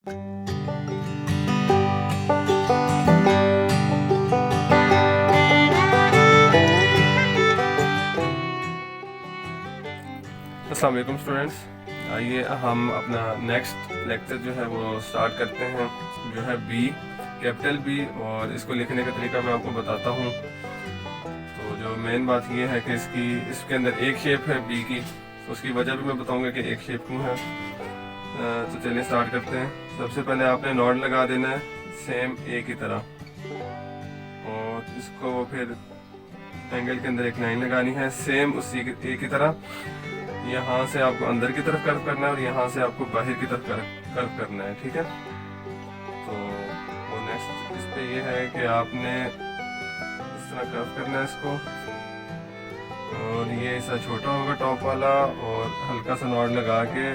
अस्सलाम वालेकुम स्टूडेंट्स, आइए हम अपना नेक्स्ट लेक्चर जो है वो स्टार्ट करते हैं। जो है बी, कैपिटल बी, और इसको लिखने का तरीका मैं आपको बताता हूँ। तो जो मेन बात ये है कि इसके अंदर एक शेप है बी की, उसकी वजह भी मैं बताऊँगा कि एक शेप क्यों है। तो चलिए स्टार्ट करते हैं। सबसे पहले आपने नॉट लगा देना है सेम ए की तरह, और इसको फिर एंगल के अंदर एक लाइन लगानी है सेम उसी ए की तरह। यहाँ से आपको अंदर की तरफ कर्व करना है और यहाँ से आपको बाहर की तरफ कर्व करना है, ठीक है। तो वो नेक्स्ट इस पे ये है कि आपने इस तरह कर्व करना है इसको, और ये हिस्सा छोटा होगा टॉप वाला, और हल्का सा नॉट लगा के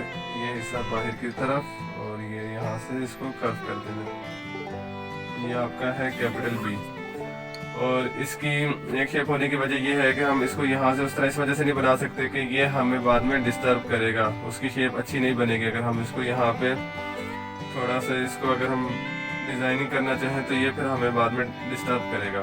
ये हिस्सा बाहर की तरफ, और ये यहाँ से इसको कर्व कर देना। ये आपका है कैपिटल बी। और इसकी एक शेप होने की वजह यह है कि हम इसको यहाँ से उस तरह इस वजह से नहीं बना सकते कि ये हमें बाद में डिस्टर्ब करेगा, उसकी शेप अच्छी नहीं बनेगी। अगर हम इसको यहाँ पे थोड़ा सा इसको अगर हम डिज़ाइनिंग करना चाहें तो ये फिर हमें बाद में डिस्टर्ब करेगा।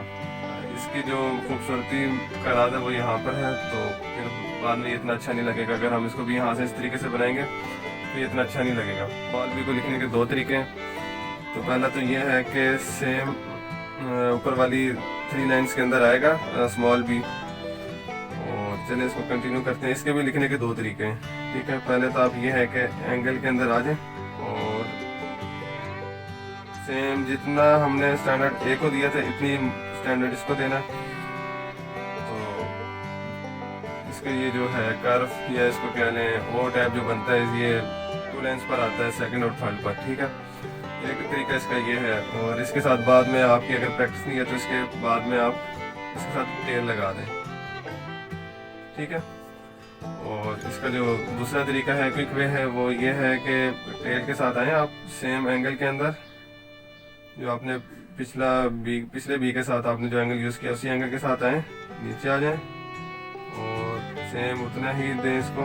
इसकी जो खूबसूरती का राज है वो यहाँ पर है, तो फिर बाद में इतना अच्छा नहीं लगेगा। अगर हम इसको भी यहाँ से इस तरीके से बनाएंगे तो ये इतना अच्छा नहीं लगेगा। बॉल बी को लिखने के दो तरीके हैं। तो पहला तो ये है कि सेम ऊपर वाली 3 लाइन्स के अंदर आएगा स्मॉल बी, और चलिए इसको कंटिन्यू करते हैं। इसके भी लिखने के दो तरीके हैं, ठीक है। पहले तो आप ये है कि एंगल के अंदर आ जाए, और सेम जितना हमने स्टैंडर्ड ए को दिया था इतनी स्टैंडर्ड इसको देना। तो इसके ये जो है कर्व, या इसको कह लें ओ टाइप जो बनता है, ये 2 लाइन्स पर आता है, सेकंड और थर्ड पर, ठीक है। एक तरीका इसका ये है। और इसके साथ बाद में आपकी अगर प्रैक्टिस नहीं है तो इसके बाद में आप इसके साथ टेल लगा दें, ठीक है। और इसका जो दूसरा तरीका है, क्विक वे है, वो ये है कि टेल के साथ आए आप सेम एंगल के अंदर, जो आपने पिछले बी के साथ आपने जो एंगल यूज़ किया उसी एंगल के साथ आए, नीचे आ जाएं और सेम उतना ही दें इसको,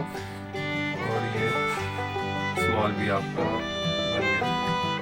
और ये स्मॉल बी आपका बन गया।